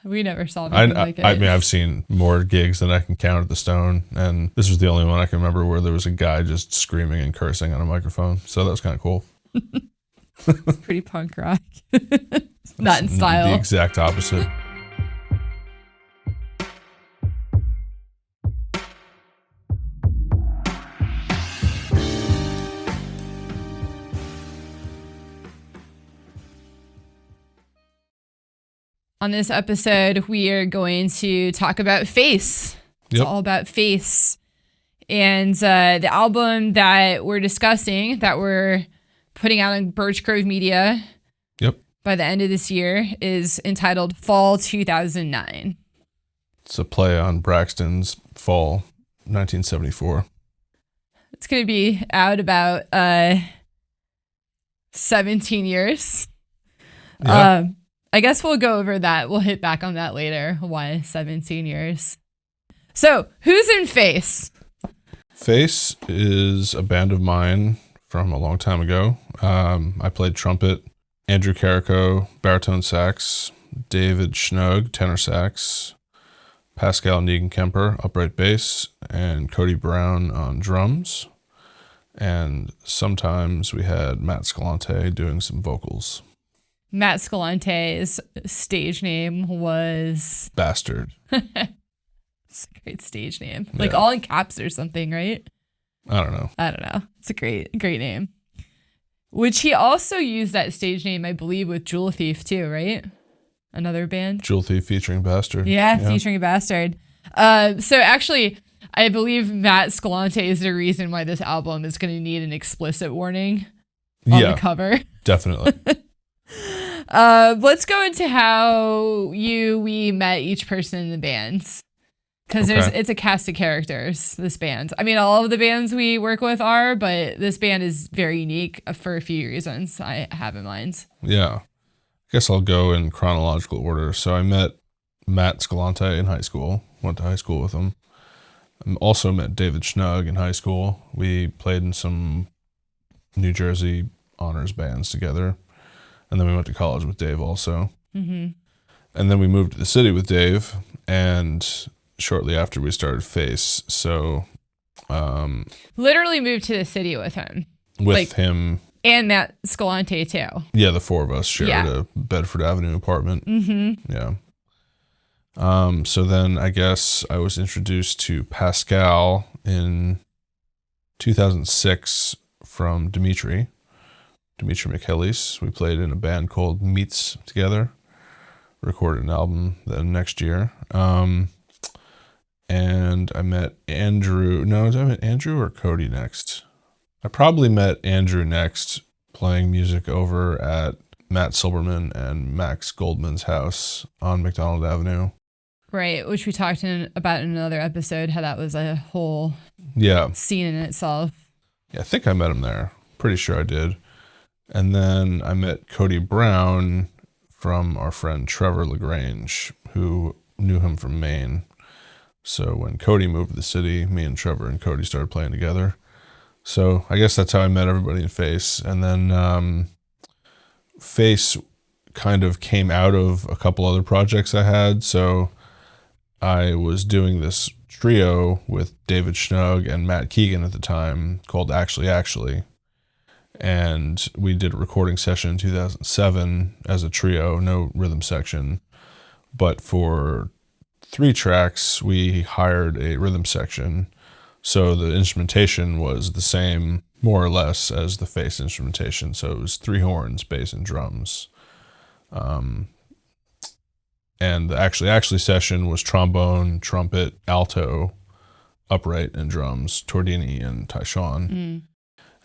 We never saw anything like it. I mean, I've seen more gigs than I can count at the Stone, and this was the only one I can remember where there was a guy just screaming and cursing on a microphone. So that was kind of cool. It's pretty punk rock. Not in style. The exact opposite. On this episode, we are going to talk about Face. It's all about Face. And the album that we're discussing, that we're putting out on Birch Grove Media by the end of this year, is entitled Fall 2009. It's a play on Braxton's Fall 1974. It's going to be out about 17 years. Yeah. I guess we'll go over that. We'll hit back on that later. Why 17 years? So, who's in Face? Face is a band of mine from a long time ago. I played trumpet, Andrew Carrico, baritone sax, David Schnug, tenor sax, Pascal Niggenkemper, upright bass, and Cody Brown on drums. And sometimes we had Matt Scollante doing some vocals. Matt Scollante's stage name was... Bastard. It's a great stage name. Like all in caps or something, right? I don't know. It's a great name. Which he also used that stage name, I believe, with Jewel Thief too, right? Another band. Jewel Thief featuring Bastard. Yeah, featuring Bastard. So actually, I believe Matt Scollante is the reason why this album is going to need an explicit warning on the cover. Definitely. Let's go into how we met each person in the band. Because it's a cast of characters, this band. I mean, all of the bands we work with are, but this band is very unique for a few reasons I have in mind. Yeah. I guess I'll go in chronological order. So I met Matt Scollante in high school, went to high school with him. I also met David Schnug in high school. We played in some New Jersey honors bands together. And then we went to college with Dave also. Mm-hmm. And then we moved to the city with Dave, and shortly after we started Face. So literally moved to the city with him. With him. And Matt Scollante too. Yeah, the four of us shared a Bedford Avenue apartment. Mm-hmm. Yeah. So then I guess I was introduced to Pascal in 2006 from Dimitri Michaelis. We played in a band called Meets together, recorded an album then next year. And I met Andrew. No, did I met Andrew or Cody next? I probably met Andrew next, playing music over at Matt Silberman and Max Goldman's house on McDonald Avenue. Right, which we talked about in another episode, how that was a whole scene in itself. Yeah, I think I met him there. Pretty sure I did. And then I met Cody Brown from our friend Trevor LaGrange, who knew him from Maine. So when Cody moved to the city, me and Trevor and Cody started playing together. So I guess that's how I met everybody in Face. And then Face kind of came out of a couple other projects I had. So I was doing this trio with David Schnug and Matt Keegan at the time called Actually. And we did a recording session in 2007 as a trio, no rhythm section. But for 3 tracks, we hired a rhythm section. So the instrumentation was the same, more or less, as the Face instrumentation. So it was 3 horns, bass, and drums. And the Actually session was trombone, trumpet, alto, upright, and drums, Tordini and Tyshawn.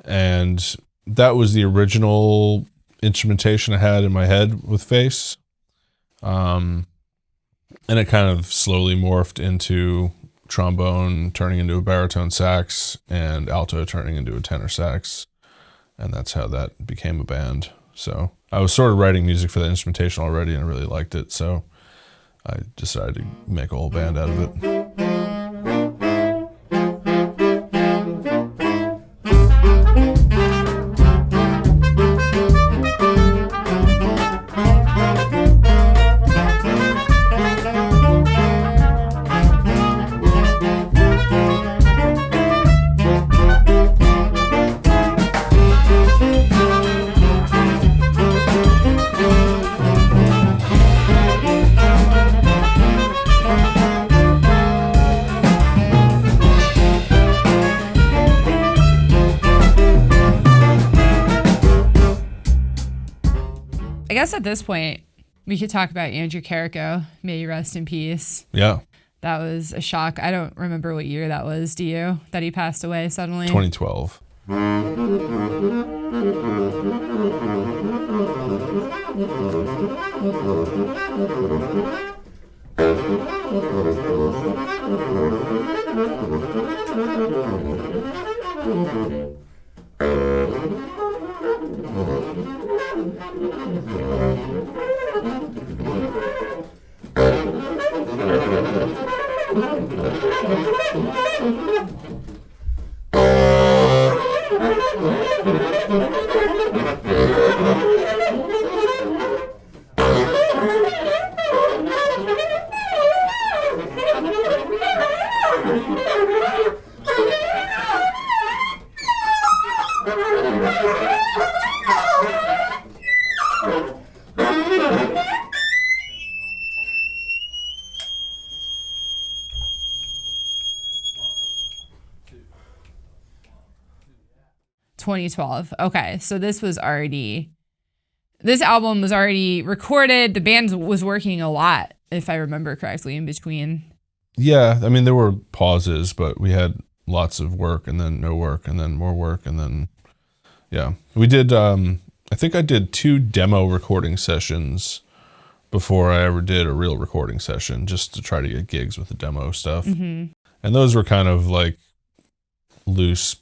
And that was the original instrumentation I had in my head with Face. And it kind of slowly morphed into trombone turning into a baritone sax and alto turning into a tenor sax. And that's how that became a band. So I was sort of writing music for that instrumentation already and I really liked it. So I decided to make a whole band out of it. I guess at this point, we could talk about Andrew Carrico. May he rest in peace. Yeah. That was a shock. I don't remember what year that was, do you? That he passed away suddenly? 2012. Okay, so this album was already recorded. The band was working a lot, if I remember correctly, in between. Yeah, I mean, there were pauses, but we had lots of work and then no work and then more work and then, yeah. We did, I think I did 2 demo recording sessions before I ever did a real recording session, just to try to get gigs with the demo stuff. Mm-hmm. And those were kind of like loose,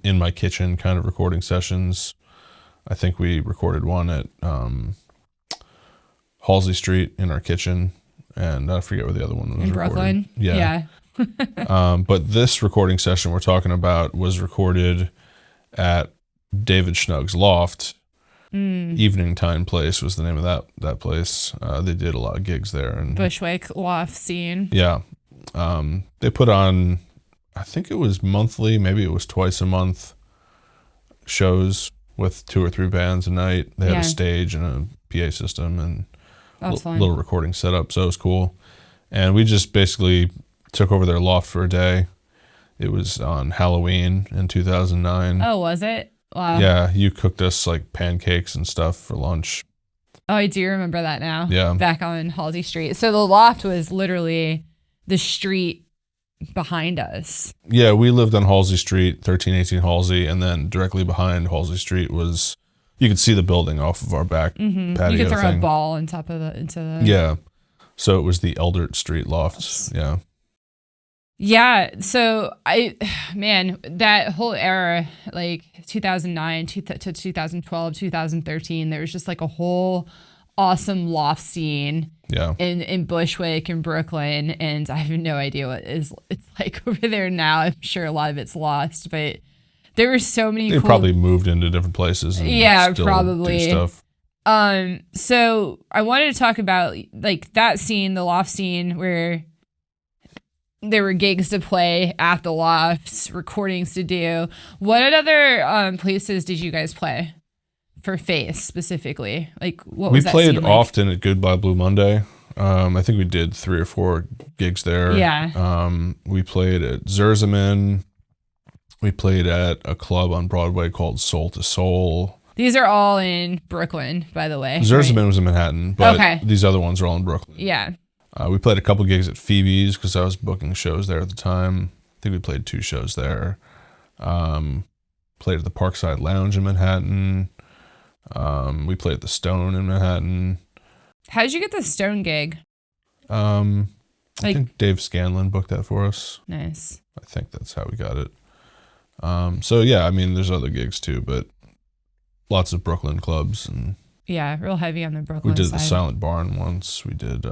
in my kitchen kind of recording sessions. I think we recorded one at Halsey Street in our kitchen, and I forget where the other one was. In Brooklyn? Yeah. But this recording session we're talking about was recorded at David Schnug's Loft. Evening Time Place was the name of that place. They did a lot of gigs there. And Bushwick Loft scene. Yeah. They put on, I think it was monthly, maybe it was twice a month, shows with 2 or 3 bands a night. They had a stage and a PA system and a little recording setup, so it was cool. And we just basically took over their loft for a day. It was on Halloween in 2009. Oh, was it? Wow. Yeah, you cooked us like pancakes and stuff for lunch. Oh, I do remember that now. Yeah. Back on Halsey Street. So the loft was literally the street behind us. Yeah, we lived on Halsey Street, 1318 Halsey, and then directly behind Halsey Street was, you could see the building off of our back patio. You could throw thing. a ball on top of into the... Yeah. So it was the Eldert Street Lofts. Yeah. Yeah. So that whole era, like 2009 to 2012, 2013, there was just like a whole awesome loft scene. Yeah. In Bushwick and Brooklyn, and I have no idea what it's like over there now. I'm sure a lot of it's lost, but there were so many. They probably moved into different places. And still probably do stuff. So I wanted to talk about like that scene, the loft scene, where there were gigs to play at the lofts, recordings to do. What other places did you guys play? For Face specifically, like what was that we played scene like? often at Goodbye Blue Monday. I think we did 3 or 4 gigs there. Yeah. We played at Zerzaman. We played at a club on Broadway called Soul to Soul. These are all in Brooklyn, by the way. Zerzaman was in Manhattan, but these other ones are all in Brooklyn. Yeah. We played a couple gigs at Phoebe's because I was booking shows there at the time. I think we played 2 shows there. Played at the Parkside Lounge in Manhattan. We played at the Stone in Manhattan. How did you get the Stone gig? I think Dave Scanlon booked that for us. Nice. I think that's how we got it. So yeah, I mean, there's other gigs too, but lots of Brooklyn clubs and yeah, real heavy on the Brooklyn side. We did side. the Silent Barn once. We did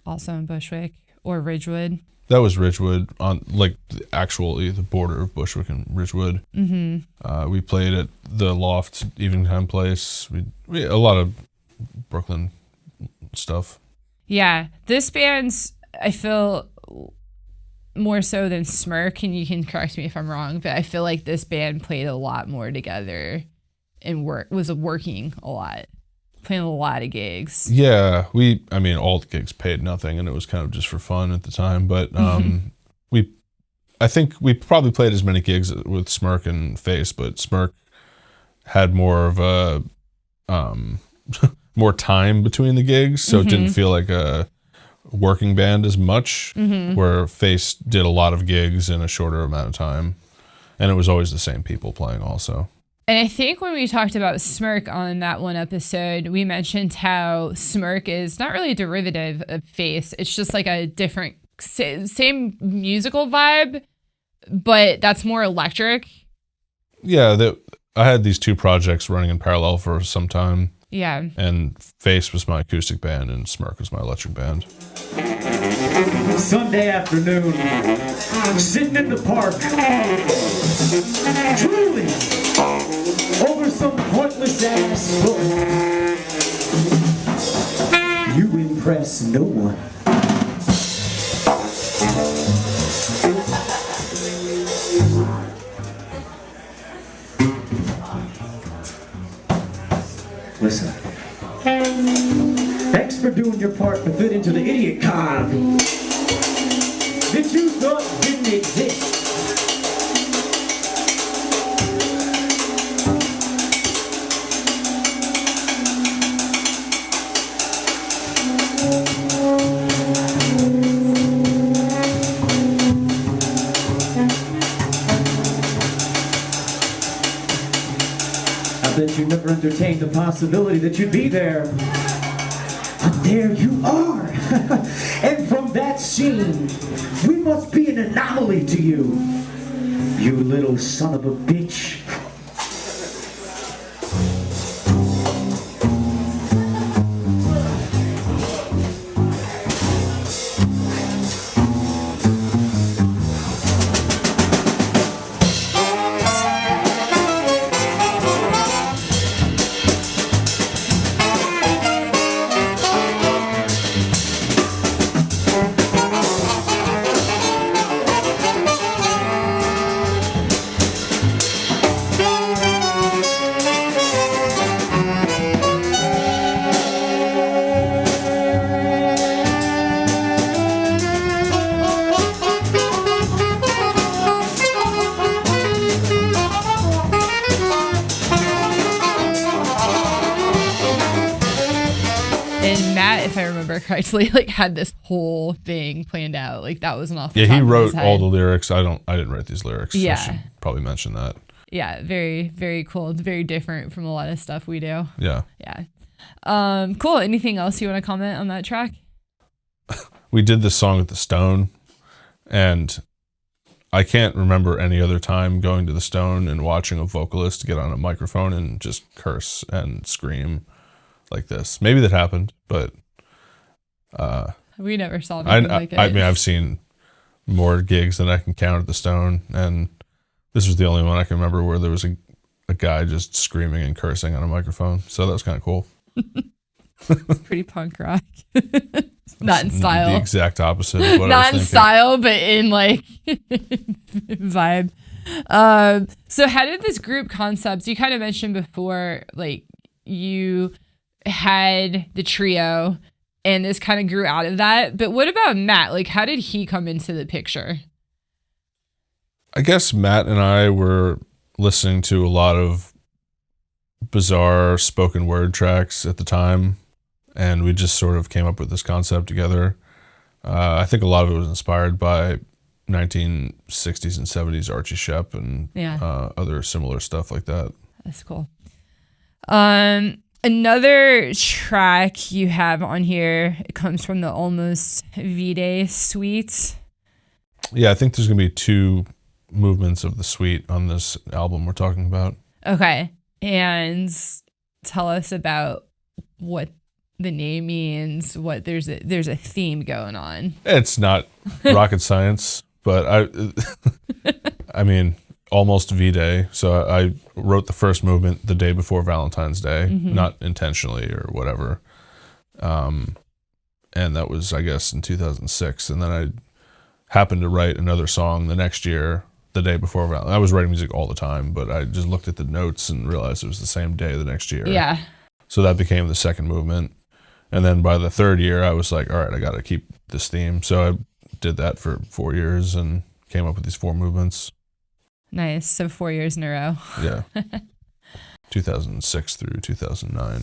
also in Bushwick or Ridgewood. That was Ridgewood, on like actually the border of Bushwick and Ridgewood. Mm-hmm. We played at the Loft Evening Time Place. We a lot of Brooklyn stuff. Yeah, this band's, I feel, more so than Smirk, and you can correct me if I'm wrong, but I feel like this band played a lot more together and was working a lot, playing a lot of gigs. Yeah, I mean, all the gigs paid nothing, and it was kind of just for fun at the time. But I think we probably played as many gigs with Smirk and Face, but Smirk had more of a more time between the gigs, so it didn't feel like a working band as much, where Face did a lot of gigs in a shorter amount of time, and it was always the same people playing also. And I think when we talked about Smirk on that one episode, we mentioned how Smirk is not really a derivative of Face. It's just like a different, same musical vibe, but that's more electric. Yeah, I had these two projects running in parallel for some time. Yeah. And Face was my acoustic band and Smirk was my electric band. Sunday afternoon, sitting in the park, drooling over some pointless ass book. You impress no one. Listen. Thanks for doing your part to fit into the idiot con that you thought didn't exist. I bet you never entertained the possibility that you'd be there. But there you are. And from that scene, we must be an anomaly to you. You little son of a bitch. Correctly, like had this whole thing planned out. Like that was an awful. Yeah, he wrote all the lyrics. I didn't write these lyrics. Yeah, I should probably mention that. Yeah, very, very cool. It's very different from a lot of stuff we do. Yeah. Yeah. Cool. Anything else you want to comment on that track? We did this song at the Stone, and I can't remember any other time going to the Stone and watching a vocalist get on a microphone and just curse and scream like this. Maybe that happened, but we never saw anything like it. I mean, I've seen more gigs than I can count at the Stone, and this was the only one I can remember where there was a guy just screaming and cursing on a microphone. So that was kind of cool. It's pretty punk rock. Not in style. The exact opposite of what I was Not in thinking. style, but in like vibe. So how did this group concepts, you kind of mentioned before, like you had the trio and this kind of grew out of that. But what about Matt? Like, how did he come into the picture? I guess Matt and I were listening to a lot of bizarre spoken word tracks at the time, and we just sort of came up with this concept together. I think a lot of it was inspired by 1960s and 70s Archie Shepp and other similar stuff like that. That's cool. Another track you have on here, it comes from the Almost V-Day suite. Yeah, I think there's going to be 2 movements of the suite on this album we're talking about. Okay. And tell us about what the name means, what there's a theme going on. It's not rocket science, but I mean, almost V-Day. So I wrote the first movement the day before Valentine's Day, not intentionally or whatever. And that was, I guess, in 2006. And then I happened to write another song the next year, the day before Valentine's. I was writing music all the time, but I just looked at the notes and realized it was the same day the next year. Yeah. So that became the second movement. And then by the third year, I was like, all right, I got to keep this theme. So I did that for 4 years and came up with these 4 movements. Nice. So 4 years in a row. Yeah. 2006 through 2009.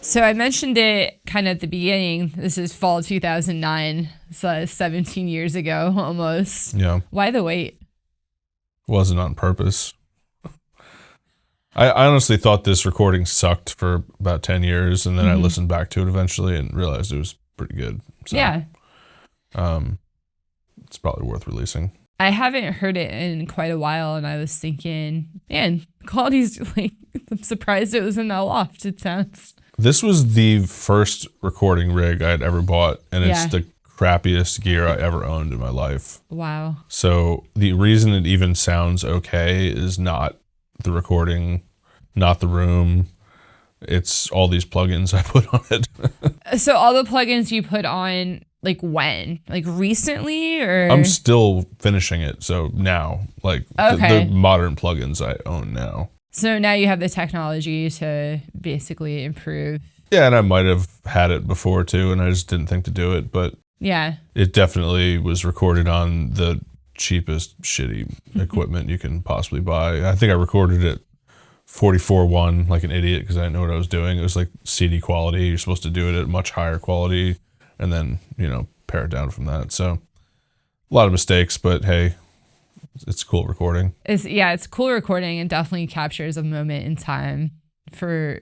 So I mentioned it kind of at the beginning. This is fall 2009. So 17 years ago almost. Yeah. Why the wait? Wasn't on purpose. I honestly thought this recording sucked for about 10 years, and then I listened back to it eventually and realized it was pretty good. So, yeah. It's probably worth releasing. I haven't heard it in quite a while, and I was thinking, man, quality's like, I'm surprised it was in that loft, it sounds. This was the first recording rig I'd ever bought, and it's the crappiest gear I ever owned in my life. Wow. So the reason it even sounds okay is not the recording, not the room. It's all these plugins I put on it. So all the plugins you put on, like when? Like recently or? I'm still finishing it. So now, like the modern plugins I own now. So now you have the technology to basically improve. Yeah, and I might have had it before too, and I just didn't think to do it. But yeah, it definitely was recorded on the cheapest shitty equipment you can possibly buy. I think I recorded it 44.1 like an idiot because I didn't know what I was doing. It was like CD quality. You're supposed to do it at much higher quality and then, pare it down from that. So a lot of mistakes, but hey, it's cool recording. It's cool recording and definitely captures a moment in time for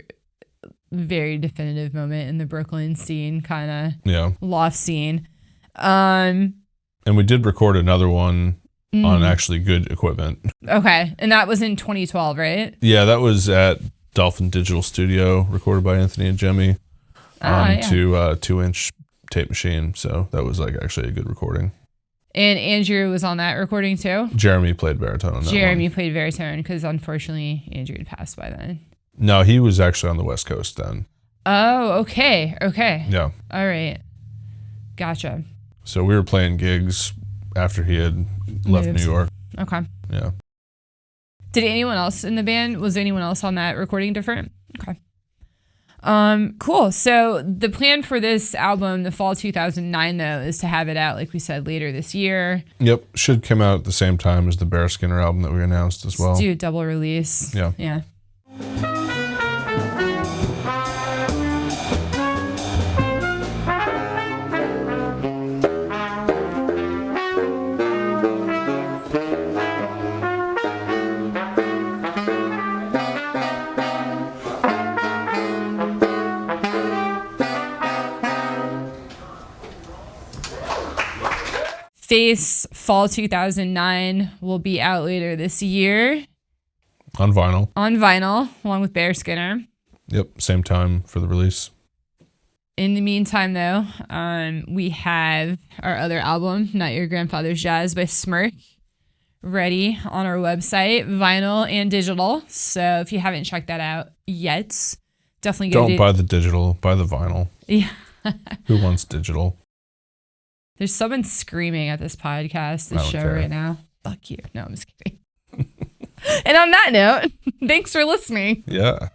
very definitive moment in the Brooklyn scene, kind of loft scene. And we did record another one on actually good equipment. Okay. And that was in 2012, right? Yeah, that was at Dolphin Digital Studio, recorded by Anthony and Jemmy on 2-inch tape machine. So that was like actually a good recording. And Andrew was on that recording too? Jeremy played baritone on that Jeremy played baritone because unfortunately Andrew had passed by then. No, he was actually on the West Coast then. Oh, okay. Okay. Yeah. All right. Gotcha. So we were playing gigs after he had left New York. Okay. Yeah. Did anyone else in the band? Was anyone else on that recording different? Okay. Cool. So the plan for this album, the fall 2009, though, is to have it out, like we said, later this year. Yep. Should come out at the same time as the Bear Skinner album that we announced as well. Let's do a double release. Yeah. Yeah. Face fall 2009 will be out later this year. On vinyl. On vinyl, along with Bear Skinner. Yep, same time for the release. In the meantime, though, we have our other album, Not Your Grandfather's Jazz by Smirk, ready on our website, vinyl and digital. So if you haven't checked that out yet, definitely go. Don't buy the digital, buy the vinyl. Yeah. Who wants digital? There's someone screaming at this podcast, this show right now. Fuck you. No, I'm just kidding. And on that note, thanks for listening. Yeah.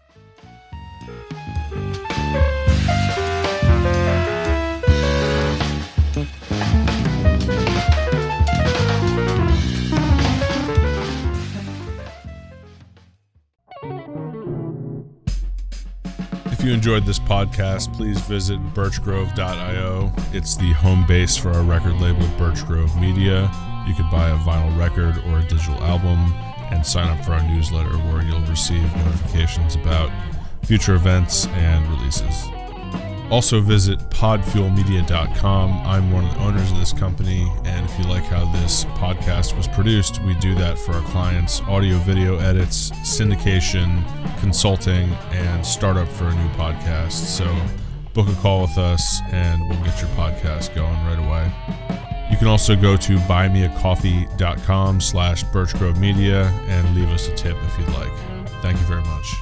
If you enjoyed this podcast, please visit birchgrove.io. It's the home base for our record label, Birch Grove Media. You could buy a vinyl record or a digital album and sign up for our newsletter where you'll receive notifications about future events and releases. Also visit podfuelmedia.com. I'm one of the owners of this company, and if you like how this podcast was produced, we do that for our clients: audio, video edits, syndication, consulting, and startup for a new podcast. So book a call with us and we'll get your podcast going right away. You can also go to buymeacoffee.com/Birch Grove Media and leave us a tip if you'd like. Thank you very much.